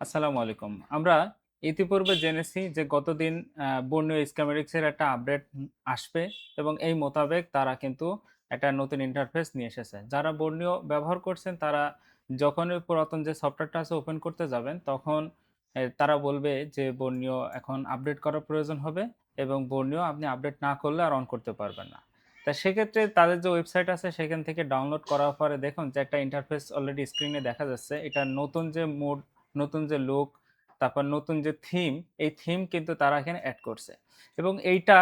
আসসালামু আলাইকুম। আমরা ইতিপূর্বে জেনেছি যে গতদিন বর্ণীয় স্কিমেটিক্সের একটা আপডেট আসবে এবং এই মোতাবেক তারা কিন্তু একটা নতুন ইন্টারফেস নিয়ে এসেছে। যারা বর্ণীয় ব্যবহার করছেন তারা যখনই পুরাতন যে সফটওয়্যারটা আছে ওপেন করতে যাবেন তখন তারা বলবে যে বর্ণীয় এখন আপডেট করার প্রয়োজন হবে এবং বর্ণীয় আপনি আপডেট না করলে আর অন করতে পারবেন না। তা সেক্ষেত্রে তাদের যে ওয়েবসাইট আছে সেখান থেকে ডাউনলোড করার পরে দেখুন যে একটা ইন্টারফেস অলরেডি স্ক্রিনে দেখা যাচ্ছে। এটা নতুন যে মোড, নতুন যে লুক, তারপর নতুন যে থিম, এই থিম কিন্তু তারা এখানে এড করছে এবং এইটা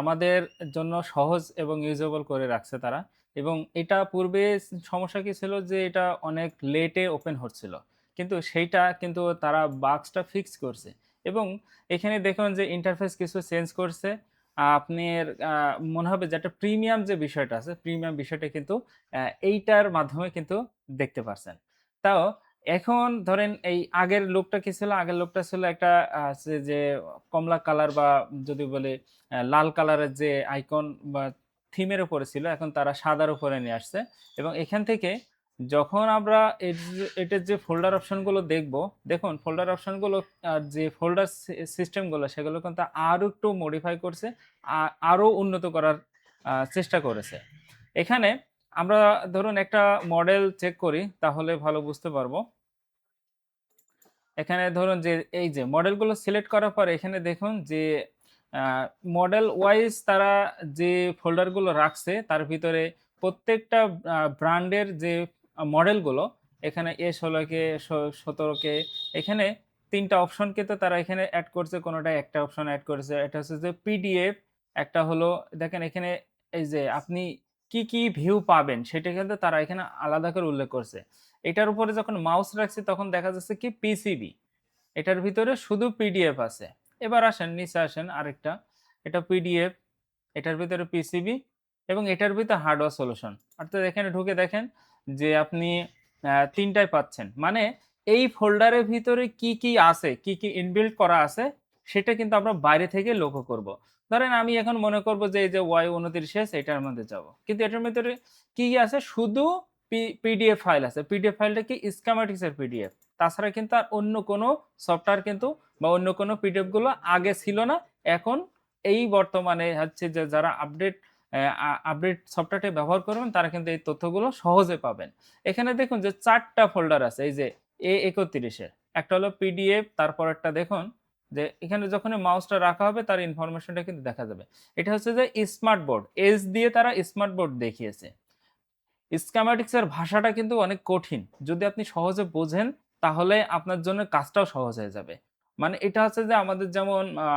আমাদের জন্য সহজ এবং ইউজেবল করে রাখছে তারা। এবং এটা পূর্বে সমস্যা কি ছিল যে এটা অনেক লেটে ওপেন হচ্ছিল, কিন্তু সেইটা কিন্তু তারা বাগসটা ফিক্স করছে এবং এখানে দেখুন যে ইন্টারফেস কিছু চেঞ্জ করছে। আপনার মনে হবে যে একটা প্রিমিয়াম যে বিষয়টা আছে, প্রিমিয়াম বিষয়টা কিন্তু এইটার মাধ্যমে কিন্তু দেখতে পারছেন। তাও এখন ধরেন এই আগের লুকটা কি ছিল? আগের লুকটা ছিল একটা যে কমলা কালার বা যদি বলি লাল কালারের যে আইকন বা থিমের উপরে ছিল, এখন তারা সাদার উপরে নিয়ে আসছে এবং এখান থেকে যখন আমরা এটার যে ফোল্ডার অপশনগুলো দেখব, দেখুন ফোল্ডার অপশনগুলো যে ফোল্ডার সিস্টেমগুলো সেগুলো কিন্তু আরো একটু মডিফাই করছে, আরো উন্নত করার চেষ্টা করেছে। এখানে আমরা ধরুন একটা মডেল চেক করি তাহলে ভালো বুঝতে পারবো। এখানে ধরুন যে এই যে মডেলগুলো সিলেক্ট করার পরে এখানে দেখুন যে মডেল ওয়াইজ তারা যে ফোল্ডারগুলো রাখছে তার ভিতরে প্রত্যেকটা ব্র্যান্ডের যে মডেলগুলো, এখানে A16 কে 17 কে, এখানে তিনটা অপশন কিন্তু তারা এখানে অ্যাড করছে, কোনোটা একটা অপশন অ্যাড করেছে। এটা হচ্ছে যে পিডিএফ, একটা হলো দেখেন এখানে এই যে আপনি কি কি ভিউ পাবেন সেটা কিন্তু তারা এখানে আলাদা করে উল্লেখ করছে। এটার উপরে যখন মাউস রাখছি তখন দেখা যাচ্ছে কি পিসিবি, এটার ভিতরে শুধু পিডিএফ আছে। এবার আসেন নিচে আসেন আরেকটা, এটা পিডিএফ, এটার ভিতরে পিসিবি এবং এটার ভিতরে হার্ডওয়্যার সলিউশন। অর্থাৎ এখানে ঢুকে দেখেন যে আপনি তিনটায় পাচ্ছেন, মানে এই ফোল্ডারের ভিতরে কি কি আছে, কি কি ইনবিল্ট করা আছে সেটা কিন্তু আমরা বাইরে থেকে লক্ষ্য করব। ধরেন আমি এখন মনে করব যে এই যে Y29S এটার মধ্যে যাব, কিন্তু এটার ভিতরে কি কি আছে? শুধু পিডিএফ ফাইল আছে। পিডিএফ ফাইলটা কি? স্কিমেটিক্স এর পিডিএফ। তাছাড়া কিন্তু আর অন্য কোনো সফটওয়্যার কিন্তু বা অন্য কোনো পিডিএফ গুলো আগে ছিল না। এখন এই বর্তমানে হচ্ছে যে যারা আপডেট সফটওয়্যারটি ব্যবহার করবেন তারা কিন্তু এই তথ্যগুলো সহজে পাবেন। এখানে দেখুন যে ৪ টা ফোল্ডার আছে এই যে A31 এর। একটা হলো পিডিএফ, তারপরেরটা দেখুন যে এখানে যখনই মাউসটা রাখা হবে তার ইনফরমেশনটা কিন্তু দেখা যাবে। এটা হচ্ছে যে স্মার্ট বোর্ড। এস দিয়ে তারা স্মার্ট বোর্ড দেখিয়েছে। স্কিমেটিক্স এর ভাষাটা কিন্তু অনেক কঠিন। যদি আপনি সহজে বোঝেন তাহলে আপনার জন্য কাজটাও সহজ হয়ে যাবে। মানে এটা হচ্ছে যে আমাদের যেমন আ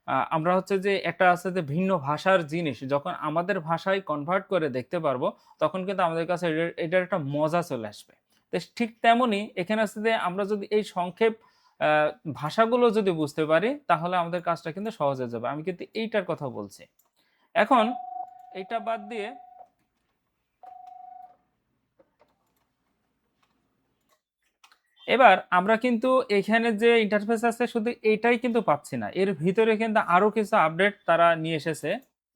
আ আমরা হচ্ছে যে একটা আছে যে ভিন্ন ভাষার জিনিস যখন আমাদের ভাষায় কনভার্ট করে দেখতে পারবো, তখন কিন্তু আমাদের কাছে এটার একটা মজা চলে আসবে। তো ঠিক তেমনই এখানে আছে যে আমরা যদি এই সংক্ষেপ আ ভাষাগুলো যদি বুঝতে পারি তাহলে আমাদের কাজটা কিন্তু সহজ হয়ে যাবে। আমি কিন্তু এইটার কথা বলছি। এখন এইটা বাদ দিয়ে এবার আমরা কিন্তু এখানে যে ইন্টারফেস আছে শুধু এইটাই কিন্তু পাচ্ছি না। এর ভিতরে কিন্তু আরো কিছু আপডেট তারা নিয়ে এসেছে।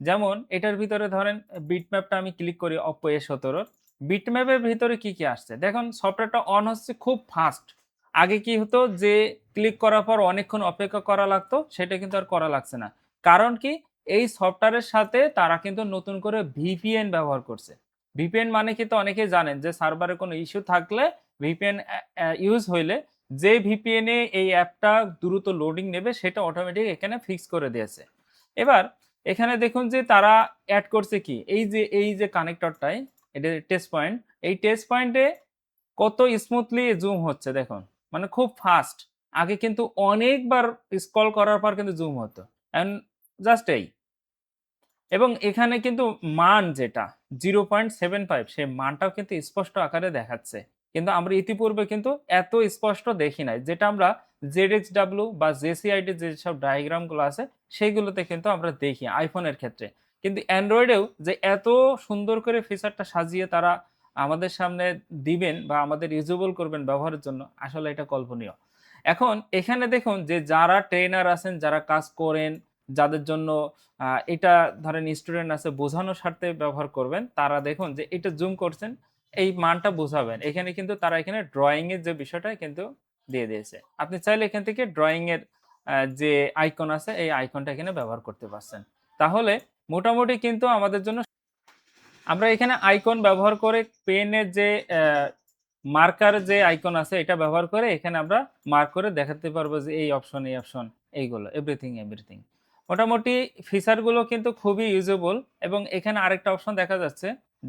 যেমন এটার ভিতরে ধরেন বিটম্যাপটা আমি ক্লিক করি Oppo A17 র। বিটম্যাপের ভিতরে কি, কি আসছে? দেখুন সফটওয়্যারটা অন হচ্ছে খুব ফাস্ট। আগে কি হতো যে ক্লিক করার পর অনেকক্ষণ অপেক্ষা করা লাগতো, সেটা কিন্তু আর করা লাগছে না। কারণ কি? এই সফটওয়্যারের সাথে তারা কিন্তু নতুন করে VPN ব্যবহার করছে। VPN মানে কিন্তু অনেকেই জানেন যে সার্ভারে কোনো ইস্যু থাকলে VPN ইউজ হইলে যে VPN এ এই অ্যাপটা দ্রুত লোডিং নেবে সেটা অটোমেটিক এখানে ফিক্স করে দিয়েছে। এবার এখানে দেখুন যে তারা এড করছে কি? এই যে কানেক্টরটায় এটা টেস্ট পয়েন্ট। এই টেস্ট পয়েন্টে কত স্মুথলি জুম হচ্ছে দেখুন। মানে খুব ফাস্ট। আগে কিন্তু অনেকবার স্ক্রল করার পর কিন্তু জুম হতো। এখন জাস্ট এই। এবং এখানে কিন্তু মান যেটা 0.75 সেই মানটাও কিন্তু স্পষ্ট আকারে দেখাচ্ছে। কিন্তু আমরা ইতিপূর্বে কিন্তু এত স্পষ্ট দেখি নাই। যেটা আমরা ZXW বা JCID যেসব ডায়াগ্রাম গুলো আছে সেগুলোতে কিন্তু আমরা দেখি iPhone এর ক্ষেত্রে। কিন্তু Android এও যে এত সুন্দর করে ফিচারটা সাজিয়ে তারা আমাদের সামনে দিবেন বা আমাদের ইউজেবল করবেন ব্যবহারের জন্য, আসলে এটা কল্পনীয়। এখন এখানে দেখুন যে যারা ট্রেনার আছেন, যারা কাজ করেন, যাদের জন্য এটা ধরেন স্টুডেন্ট আছে বোঝানোর স্বার্থে ব্যবহার করবেন, তারা দেখুন যে এটা জুম করছেন, এই মানটা বোঝাবেন। এখানে কিন্তু তারা এখানে ড্রয়িং এর যে বিষয়টা কিন্তু দিয়ে দিয়েছে। আপনি চাইলে এখান থেকে ড্রয়িং এর যে আইকন আছে এই আইকনটা এখানে ব্যবহার করতে পারছেন। তাহলে মোটামুটি কিন্তু আমাদের জন্য আমরা এখানে আইকন ব্যবহার করে পেনের যে মার্কার যে আইকন আছে এটা ব্যবহার করে এখানে আমরা মার্ক করে দেখাতে পারবো যে এই অপশন এইগুলো এভরিথিং। মোটামুটি ফিচারগুলো কিন্তু খুবই ইউজেবল এবং এখানে আরেকটা অপশন দেখা যাচ্ছে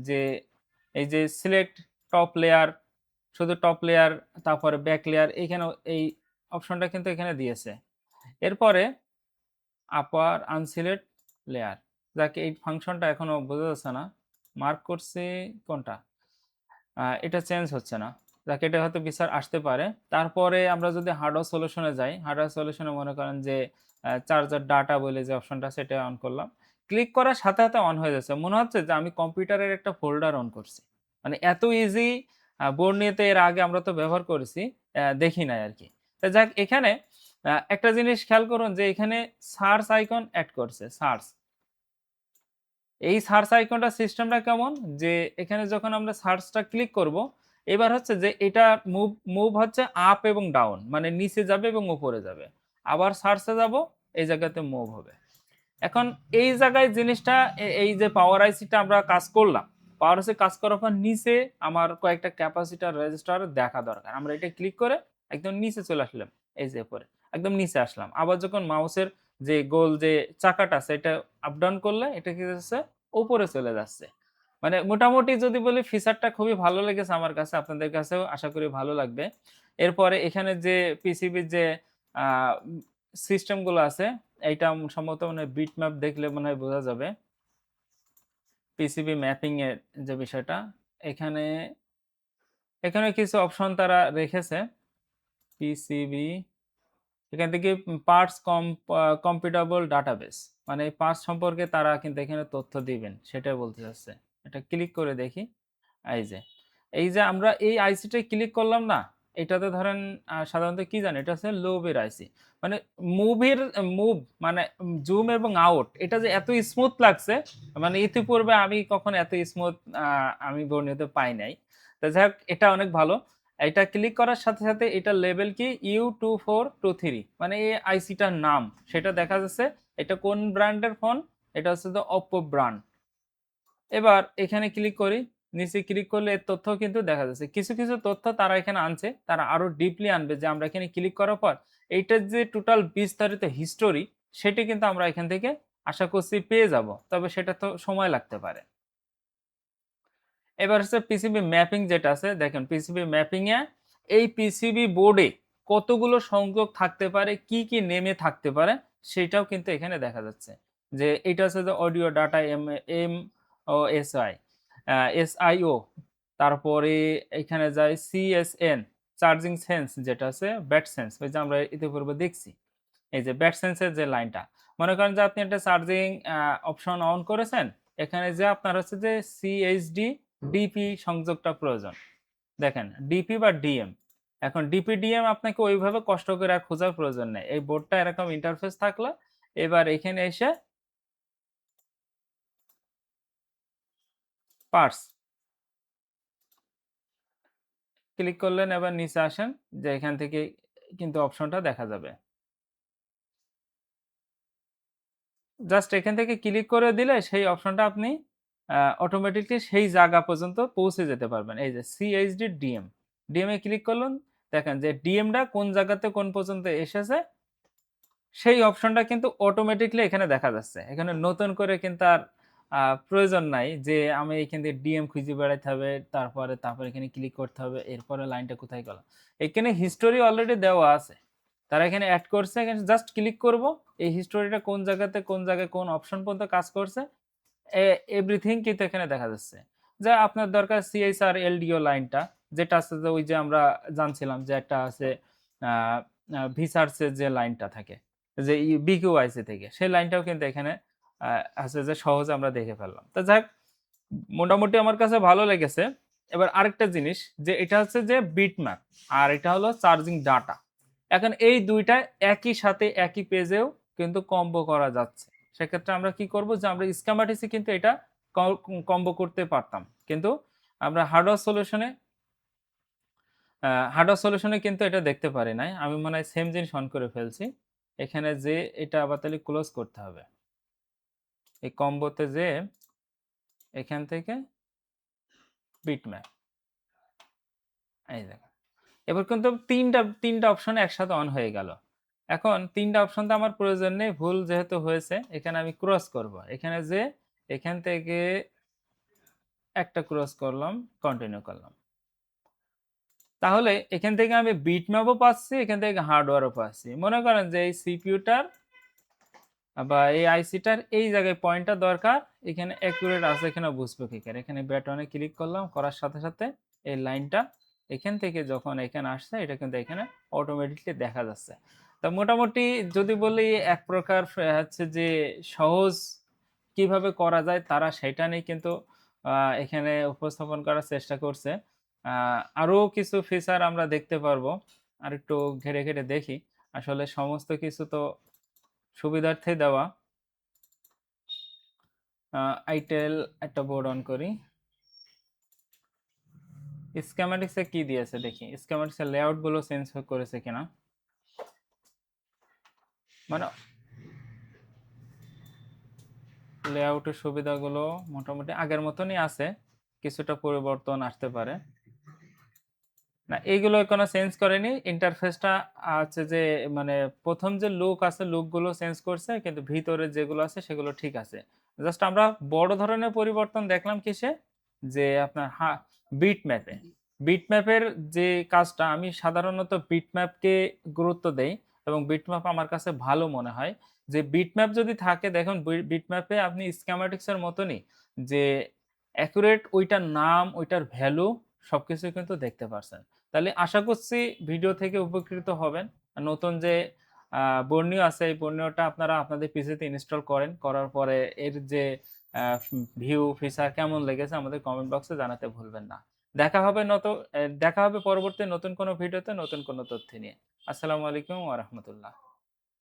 যে এই যে সিলেক্ট টপ লেয়ার, শুধু টপ লেয়ার তারপরে ব্যাক লেয়ার এইখানেও এই অপশনটা কিন্তু এখানে দিয়েছে। এরপরে আপার আনসিলেক্ট লেয়ার, যাকে এই ফাংশনটা এখনো বোঝা যাচ্ছে না, মার্ক করছি কোনটা, এটা চেঞ্জ হচ্ছে না, যাকে এটা হয়তো বিচার আসতে পারে। তারপরে আমরা যদি হার্ডওয়্যার সলিউশনে যাই, হার্ডওয়্যার সলিউশনে মনে করেন যে চার্জার ডাটা বলে যে অপশনটা সেটা অন করলাম, ক্লিক করার সাথে সাথে অন হয়ে যাচ্ছে, মনে হচ্ছে যে আমি কম্পিউটারের একটা ফোল্ডার অন করছি। মানে এত ইজি, বোর্ড নিয়ে তো এর আগে আমরা তো ব্যবহার করেছি, দেখি নাই আর কি। তো যাক, এখানে একটা জিনিস খেয়াল করুন যে এখানে সার্চ আইকন অ্যাড করছে, সার্চ। এই সার্চ আইকনটা সিস্টেমটা কেমন, যে এখানে যখন আমরা সার্চটা ক্লিক করব, এবার হচ্ছে যে এটা মুভ মুভ হচ্ছে আপ এবং ডাউন, মানে নিচে যাবে এবং উপরে যাবে। আবার সার্চে যাব, এই জায়গাতে মুভ হবে। এখন এই জায়গায় জিনিসটা এই যে পাওয়ার আইসিটা আমরা কাজ করলাম, পাওয়ার আইসি কাজ করার পর নিচে আমার কয়েকটা ক্যাপাসিটার রেজিস্টার দেখা দরকার। আমরা এটা ক্লিক করে একদম নিচে চলে আসলাম, এই যে পরে একদম নিচে আসলাম। আবার যখন মাউসের যে গোল যে চাকাটা আছে এটা আপ ডাউন করলে এটা কি হচ্ছে, উপরে চলে যাচ্ছে। মানে মোটামুটি যদি বলি ফিচারটা খুবই ভালো লেগেছে আমার কাছে, আপনাদের কাছেও আশা করি ভালো লাগবে। এরপরে এখানে যে পিসিবির যে সিস্টেম গুলো আছে, এইটা সম্ভবত মানে বিট ম্যাপ দেখলে মনে হয় বোঝা যাবে পিসিবি ম্যাপিং এর যে বিষয়টা। এখানে এখানে কিছু অপশন তারা রেখেছে পিসিবি, এখান থেকে পার্টস কম্পিউটেবল ডাটাবেস, মানে এই পার্টস সম্পর্কে তারা কিন্তু এখানে তথ্য দিবেন, সেটাই বলতে চাচ্ছে। এটা ক্লিক করে দেখি। এই যে আমরা এই আইসিটা ক্লিক করলাম না, এটাতে ধরেন সাধারণত কি জানি, এটা হচ্ছে লোভের আইসি। মানে মুভির মুভ মানে জুম এবং আউট, এটা যে এত স্মুথ লাগছে, মানে ইতিপূর্বে আমি কখনো এত স্মুথ আমি বর্ণিত পাই নাই। তো যাই হোক, এটা অনেক ভালো। এটা ক্লিক করার সাথে সাথে এটা লেভেল কি U2423, মানে এই আইসিটার নাম সেটা দেখা যাচ্ছে। এটা কোন ব্র্যান্ডের ফোন, এটা হচ্ছে তো অপ্পো ব্র্যান্ড। এবার এখানে ক্লিক করি, নিচে ক্লিক করলে এর তথ্য কিন্তু দেখা যাচ্ছে। কিছু কিছু তথ্য তারা এখানে আনছে, তারা আরো ডিপলি আনবে, যে আমরা এখানে ক্লিক করার পর এইটার যে টোটাল বিস্তারিত হিস্টোরি সেটি কিন্তু আমরা এখান থেকে আশা করছি পেয়ে যাব, তবে সেটা তো সময় লাগতে পারে। এবার হচ্ছে পিসিবি ম্যাপিং যেটা আছে, দেখেন পিসিবি ম্যাপিং এ এই পিসিবি বোর্ডে কতগুলো সংযোগ থাকতে পারে, কি কি নেমে থাকতে পারে সেটাও কিন্তু এখানে দেখা যাচ্ছে। যে এটা হচ্ছে যে অডিও ডাটা এম এম ও এসআইও, তারপরে এখানে যায় সিএসএন, চার্জিং সেন্স যেটা আছে, ব্যাট সেন্স, ওই যে আমরা ইতিপূর্বে দেখছি। এই যে ব্যাট সেন্সের যে লাইনটা, মনে করেন যে আপনি একটা চার্জিং অপশন অন করেছেন, এখানে যে আপনার হচ্ছে যে সিএইচডি ডিপি সংযোগটা প্রয়োজন। দেখেন ডিপি বা ডিএম, এখন ডিপি ডিএম আপনাকে ওইভাবে কষ্ট করে আর খোঁজার প্রয়োজন নেই, এই বোর্ডটা এরকম ইন্টারফেস থাকলো। এবার এখানে এসে পার্টস ক্লিক করলেন, এবার নিচে আসেন, যে এখান থেকে কিন্তু অপশনটা দেখা যাবে। জাস্ট এখান থেকে ক্লিক করে দিলে সেই অপশনটা আপনি অটোমেটিকলি সেই জায়গা পর্যন্ত পৌঁছে যেতে পারবেন। এই যে সিএইচডি ডিএম, ডিএম এ ক্লিক করলেন, দেখেন যে ডিএমটা কোন জায়গাতে কোন পর্যন্ত এসেছে সেই অপশনটা কিন্তু অটোমেটিকলি এখানে দেখা যাচ্ছে। এখানে নতুন করে কিন্তু আর প্রয়োজন নাই যে আমি এখান থেকে ডিএম খুঁজে বেড়াইতে হবে, তারপরে এখানে ক্লিক করতে হবে, এরপরে লাইনটা কোথায় গেল। এখানে হিস্টোরি অলরেডি দেওয়া আছে, তারা এখানে অ্যাড করছে, এখানে জাস্ট ক্লিক করব, এই হিস্টোরিটা কোন জায়গাতে কোন জায়গায় কোন অপশন পর্যন্ত কাজ করছে এভরিথিং কিন্তু এখানে দেখা যাচ্ছে। যা আপনার দরকার সিএসআর এলডিও লাইনটা, যেটা আছে যে ওই যে আমরা জানছিলাম যে একটা আছে ভিসার্সের যে লাইনটা থাকে, যে বিকিউআইসি থেকে, সেই লাইনটাও কিন্তু এখানে আছে, যে সহজে আমরা দেখে ফেললাম। তো যাক, মোটামুটি আমার কাছে ভালো লেগেছে। এবার আরেকটা জিনিস, যে এটা হচ্ছে যে বিটম্যাপ, আর এটা হলো চার্জিং ডাটা। এখন এই দুইটা একই সাথে একই পেজেও কিন্তু কম্বো করা যাচ্ছে। সেক্ষেত্রে আমরা কি করব, যে আমরা স্কিমাটিক্সে কিন্তু এটা কম্বো করতে পারতাম, কিন্তু আমরা হার্ডওয়্যার সলিউশনে হার্ডওয়্যার সলিউশনে কিন্তু এটা দেখতে পারি নাই। আমি মনে হয় সেম জিনিস অন করে ফেলছি। এখানে যেয়ে এটা আবার তাহলে ক্লোজ করতে হবে। এই কম্বোতে যেয়ে এখান থেকে বিটম্যাপ, এই দেখেন। এবার কিন্তু ৩টা অপশন একসাথে অন হয়ে গেল। এখন ৩টা অপশন তো আমার প্রয়োজন নেই। ভুল যেহেতু হয়েছে এখানে আমি ক্রস করব। এখানে যেয়ে এখান থেকে একটা ক্রস করলাম, কন্টিনিউ করলাম। তাহলে এখান থেকে আমি বিটম্যাপও পাচ্ছি, এখান থেকে হার্ডওয়্যারও পাচ্ছি। মনে করেন যে এই সিপিইউটার বা এই আইসিটার এই জায়গায় পয়েন্টটা দরকার, এখানে অ্যাকুরেট আছে কিনা বুঝবো কি করে? এখানে বাটনে ক্লিক করলাম, করার সাথে সাথে এই লাইনটা এখান থেকে যখন এখানে আসছে এটা কিন্তু এখানে অটোমেটিকলি দেখা যাচ্ছে। তা মোটামুটি যদি বলি এক প্রকার হচ্ছে যে সহজ কিভাবে করা যায় তারা সেটা নিয়ে কিন্তু এখানে উপস্থাপন করার চেষ্টা করছে। আরো কিছু ফিচার আমরা দেখতে পারবো। আরেকটু ঘেটে ঘেটে দেখি। আসলে সমস্ত কিছু তো সুবিধার্থে দেওয়া। আইটেল একটা বোর্ড অন করি। স্কিমেটিক্সে কি দিয়েছে দেখি। স্কিমেটিক্সের লেআউট গুলো চেঞ্জ করেছে কিনা। মানে লেআউটের সুবিধাগুলো মোটামুটি আগের মতনই আছে, কিছুটা পরিবর্তন আসতে পারে। না, এইগুলো কোনো চেঞ্জ করেনি। ইন্টারফেসটা আছে যে মানে প্রথম যে লুক আছে লুকগুলো চেঞ্জ করছে, কিন্তু ভিতরে যেগুলো আছে সেগুলো ঠিক আছে। জাস্ট আমরা বড় ধরনের পরিবর্তন দেখলাম কিসে, যে আপনার বিটম্যাপে। বিটম্যাপের যে কাজটা, আমি সাধারণত বিটম্যাপকে গুরুত্ব দেই এবং বিটম্যাপ আমার কাছে ভালো মনে হয়। যে বিটম্যাপ যদি থাকে, দেখুন বিটম্যাপে আপনি স্কিমেটিক্সের মতনই যে অ্যাকুরেট ওইটার নাম, ওইটার ভ্যালু সবকিছু কিন্তু দেখতে পারছেন। তাহলে আশা করছি ভিডিও থেকে উপকৃত হবেন। নতুন যে বর্ণীয় আছে এই বর্ণীয়টা আপনারা আপনাদের পিসিতে ইনস্টল করেন, করার পরে এর যে ভিউ ফিচার কেমন লেগেছে আমাদের কমেন্ট বক্সে জানাতে ভুলবেন না। দেখা হবে পরবর্তী নতুন কোনো ভিডিওতে নতুন কোনো তথ্য নিয়ে। আসসালামু আলাইকুম ওয়া রাহমাতুল্লাহ।